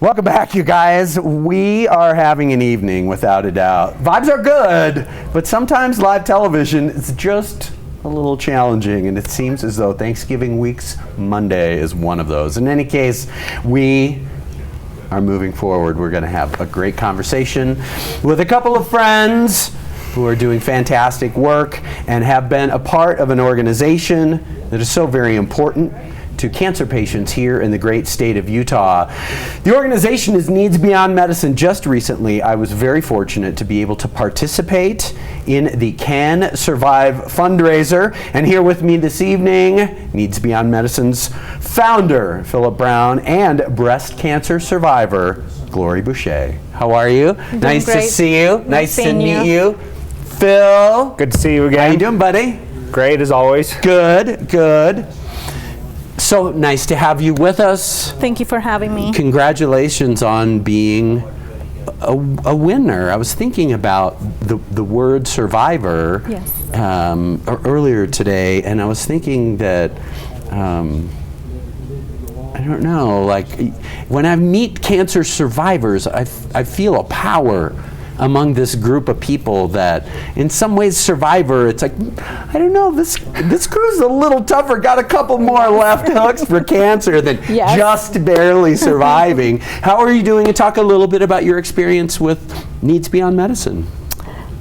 Welcome back, you guys. We are having an evening, without a doubt. Vibes are good, but sometimes live television is just a little challenging, and it seems as though Thanksgiving week's Monday is one of those. In any case, we are moving forward. We're going to have a great conversation with a couple of friends who are doing fantastic work and have been a part of an organization that is so very important to cancer patients here in the great state of Utah. The organization is Needs Beyond Medicine. Just recently, I was very fortunate to be able to participate in the canSURVIVE fundraiser. And here with me this evening, Needs Beyond Medicine's founder, Philip Brown, and breast cancer survivor, Glori Buchei. How are you? Nice to see you. Nice to meet you. Phil. Good to see you again. How you doing, buddy? Great, as always. Good, good. So nice to have you with us. Thank you for having me. Congratulations on being a winner. I was thinking about the word survivor earlier today, and I was thinking that, I don't know, like when I meet cancer survivors, I feel a power among this group of people that in some ways survivor, it's like, I don't know, this crew's a little tougher, got a couple more left hooks for cancer than just barely surviving. How are you doing? And talk a little bit about your experience with Needs Beyond Medicine.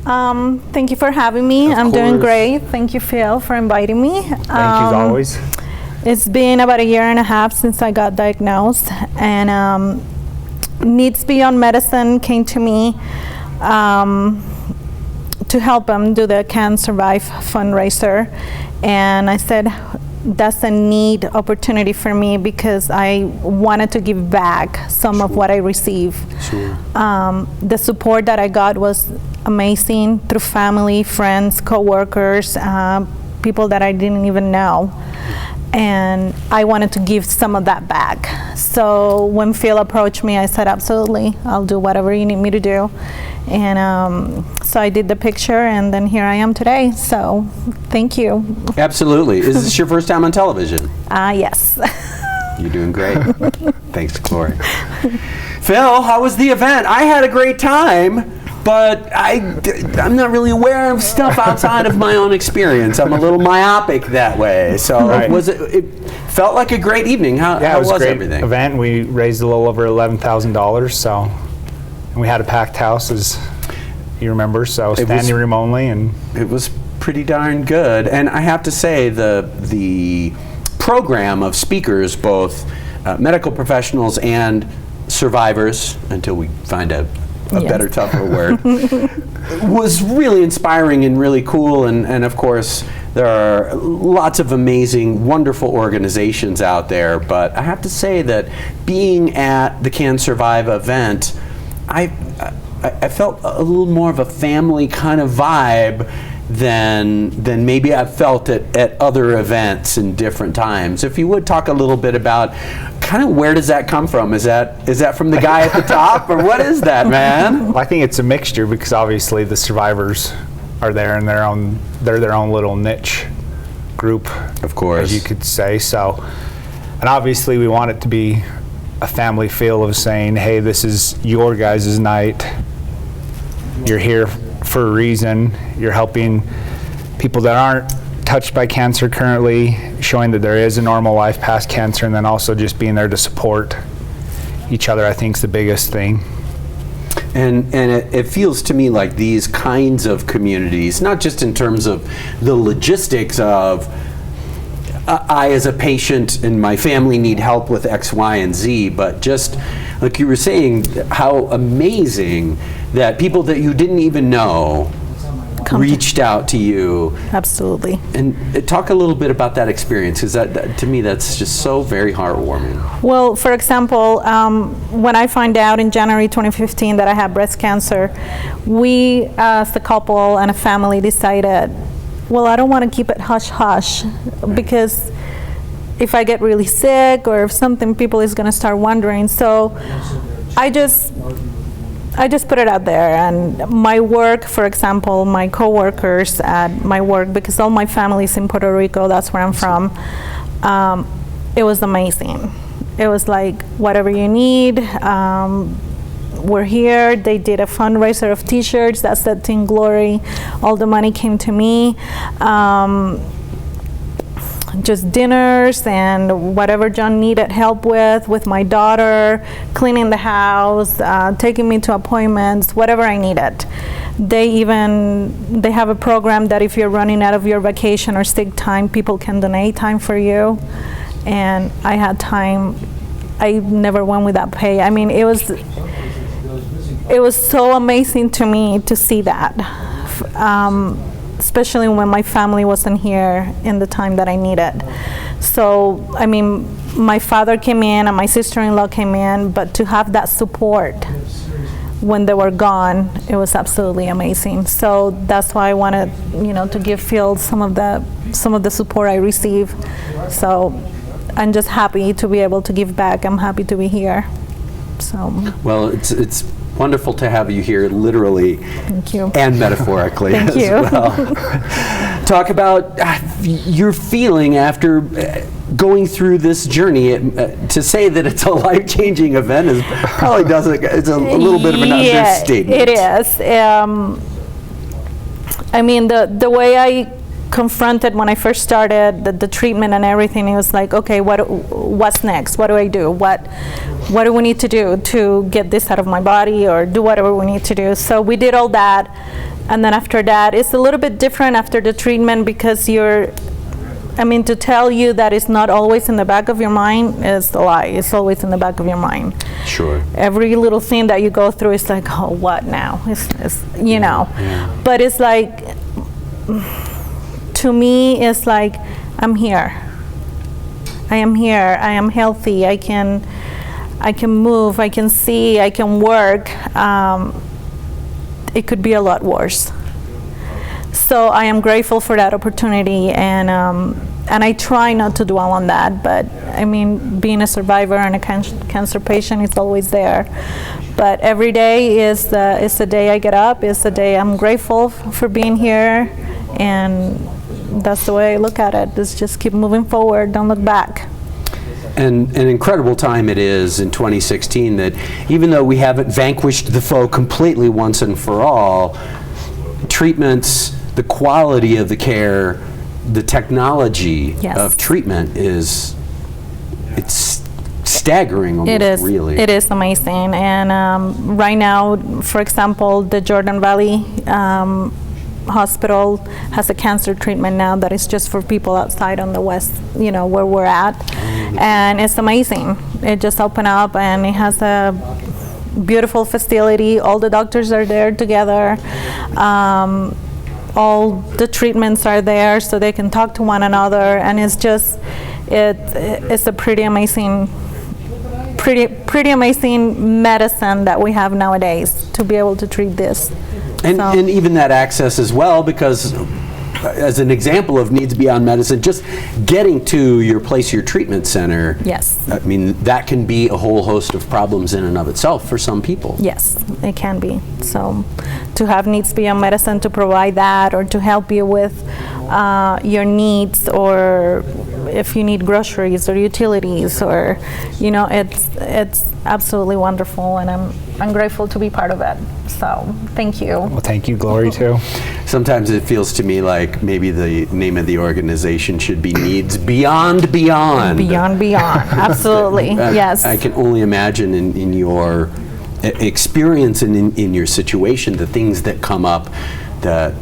Thank you for having me. I'm doing great. Thank you, Phil, for inviting me. Thank you as always. It's been about 1.5 years since I got diagnosed, and Needs Beyond Medicine came to me to help them do the canSURVIVE fundraiser, and I said that's a neat opportunity for me because I wanted to give back some of what I received. The support that I got was amazing through family, friends, co-workers, people that I didn't even know, and I wanted to give some of that back. So when Phil approached me, I said, absolutely, I'll do whatever you need me to do. And so I did the picture, and then here I am today. So thank you. Absolutely. Is this your first time on television? Yes. You're doing great. Thanks, Glori. Phil, how was the event? I had a great time, but I'm not really aware of stuff outside of my own experience. I'm a little myopic that way. So it felt like a great evening. How it was a great everything? Event. We raised a little over $11,000. So. And we had a packed house, as you remember, so standing room only, and it was pretty darn good. And I have to say, the program of speakers, both medical professionals and survivors, until we find a better, tougher word, was really inspiring and really cool. And of course, there are lots of amazing, wonderful organizations out there. But I have to say that being at the canSURVIVE event, I felt a little more of a family kind of vibe than maybe I've felt at other events in different times. If you would talk a little bit about kind of where does that come from? Is that from the guy at the top, or what is that, man? Well, I think it's a mixture because obviously the survivors are there and they're their own little niche group, of course, as you could say. So, and obviously we want it to be a family feel of saying, hey, this is your guys' night. You're here for a reason. You're helping people that aren't touched by cancer currently, showing that there is a normal life past cancer, and then also just being there to support each other, I think, is the biggest thing. And it feels to me like these kinds of communities, not just in terms of the logistics of I as a patient and my family need help with X, Y, and Z, but just like you were saying, how amazing that people that you didn't even know reached out to you. Absolutely. And talk a little bit about that experience, because that to me, that's just so very heartwarming. Well, for example, when I found out in January 2015 that I had breast cancer, we as a couple and a family decided, well, I don't want to keep it hush-hush, because if I get really sick or if something, people is going to start wondering. So I just put it out there. And my work, for example, my coworkers at my work, because all my family's in Puerto Rico, that's where I'm from, it was amazing. it was like, whatever you need, we're here. They did a fundraiser of t-shirts that said Team Glori. All the money came to me. Just dinners and whatever John needed help with my daughter, cleaning the house, taking me to appointments, whatever I needed. They have a program that if you're running out of your vacation or sick time, people can donate time for you. And I had time. I never went without pay. I mean, it was so amazing to me to see that. Especially when my family wasn't here in the time that I needed. So, I mean, my father came in and my sister-in-law came in, but to have that support when they were gone, it was absolutely amazing. So that's why I wanted, to give Phil some of the support I received. So I'm just happy to be able to give back. I'm happy to be here. So. Well, it's wonderful to have you here, literally. Thank you. And metaphorically Thank as you. well. Talk about your feeling after going through this journey. To say that it's a life-changing event is probably it's a little bit of an understatement. It is. I mean, the way I confronted when I first started the treatment and everything, it was like, okay, what's next? What do I do? What do we need to do to get this out of my body, or do whatever we need to do? So we did all that, and then after that, it's a little bit different after the treatment, because to tell you that it's not always in the back of your mind is a lie. It's always in the back of your mind. Sure. Every little thing that you go through is like, oh, what now? It's Yeah. But it's like, to me, it's like, I'm here. I am here. I am healthy. I can move. I can see. I can work. It could be a lot worse. So I am grateful for that opportunity, and I try not to dwell on that. But I mean, being a survivor and a cancer patient is always there. But every day is the day I get up. It's the day I'm grateful for being here, and that's the way I look at it. Is just keep moving forward, don't look back. And an incredible time it is in 2016 that even though we haven't vanquished the foe completely once and for all, treatments, the quality of the care, the technology of treatment it's staggering almost. It is. Really. It is amazing. And right now, for example, the Jordan Valley Hospital has a cancer treatment now that is just for people outside on the west, where we're at. And it's amazing. It just opened up, and it has a beautiful facility. All the doctors are there together. All the treatments are there, so they can talk to one another. And it's just, it's a pretty amazing medicine that we have nowadays to be able to treat this. And even that access as well, because as an example of needs beyond medicine, just getting to your treatment center. Yes. I mean, that can be a whole host of problems in and of itself for some people. Yes, it can be. So to have needs beyond medicine to provide that, or to help you with your needs, or if you need groceries or utilities, or it's absolutely wonderful, and I'm grateful to be part of it. So thank you. Well, thank you, Glori, too. Sometimes it feels to me like maybe the name of the organization should be Needs Beyond. Beyond, absolutely. Yes. I can only imagine in your experience and in your situation, the things that come up that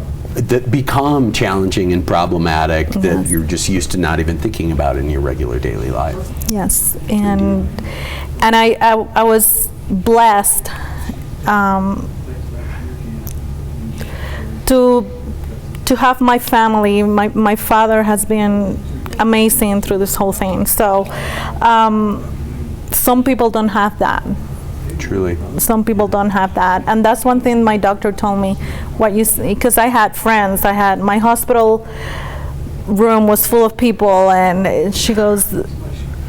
become challenging and problematic that you're just used to not even thinking about in your regular daily life. Yes, and I was blessed to have my family. My father has been amazing through this whole thing. So some people don't have that. Truly. Some people don't have that. And that's one thing my doctor told me, because I had friends. My hospital room was full of people, and she goes,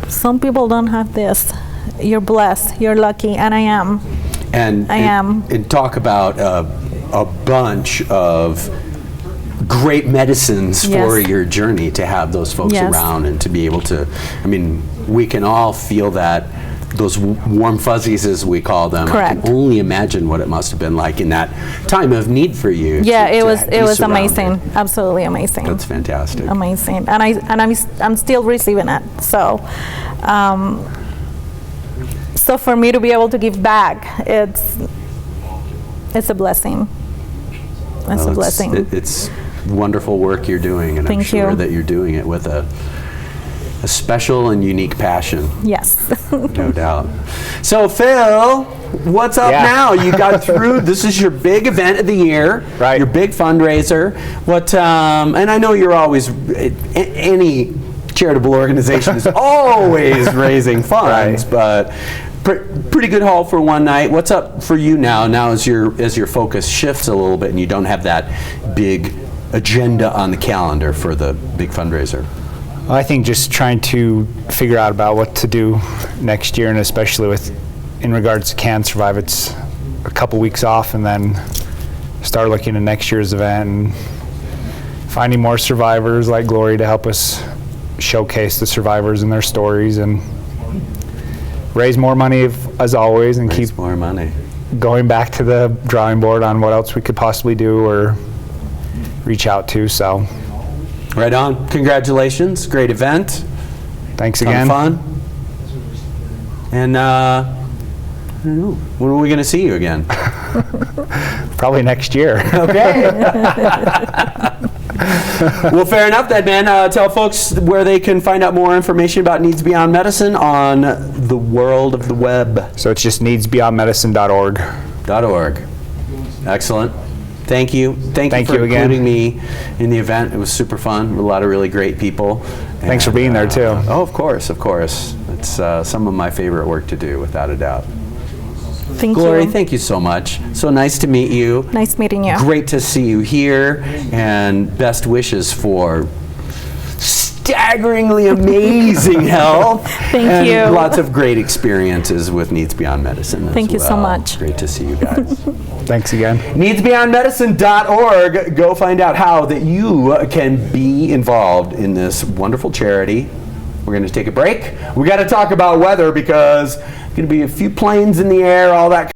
some people don't have this. You're blessed, you're lucky, and I am. And talk about a bunch of great medicines for Yes. your journey to have those folks Yes. around and to be able to, I mean, we can all feel that, those warm fuzzies as we call them. Correct. I can only imagine what it must have been like in that time of need for you. Yeah, to it was be surrounded. amazing. Absolutely amazing. That's fantastic. Amazing. And I'm still receiving it. So so for me to be able to give back, it's a blessing. It's Well, a blessing. It's wonderful work you're doing, and I'm Thank sure you. that you're doing it with a special and unique passion. Yes. No doubt. So Phil, what's up Yeah. now? You got through, this is your big event of the year, Right. your big fundraiser. What, and I know you're always, any charitable organization is always raising funds, Right. but pretty good haul for one night. What's up for you now as your focus shifts a little bit and you don't have that big agenda on the calendar for the big fundraiser? I think just trying to figure out about what to do next year, and especially in regards to canSURVIVE, it's a couple weeks off and then start looking at next year's event and finding more survivors like Glori to help us showcase the survivors and their stories and raise more money as always, and Raise keep more money. going back to the drawing board on what else we could possibly do or reach out to. So Right on. Congratulations. Great event. thanks Ton again. of fun. And I don't know, when are we going to see you again? Probably next year. Okay. Well, fair enough then, man. Tell folks where they can find out more information about Needs Beyond Medicine on the world of the web. So it's just needsbeyondmedicine.org. .org. Excellent. Thank you. Thank you for you again. including me in the event. It was super fun. A lot of really great people. Thanks for being there, too. Oh, of course, of course. It's some of my favorite work to do, without a doubt. Thank Glory, you. thank you so much. So nice to meet you. Nice meeting you. Great to see you here, and best wishes for staggeringly amazing health. Thank and you. Lots of great experiences with Needs Beyond Medicine. Thank you so well. much. Great to see you guys. Thanks again. NeedsBeyondMedicine.org. Go find out how that you can be involved in this wonderful charity. We're going to take a break. We got to talk about weather because there's going to be a few planes in the air, all that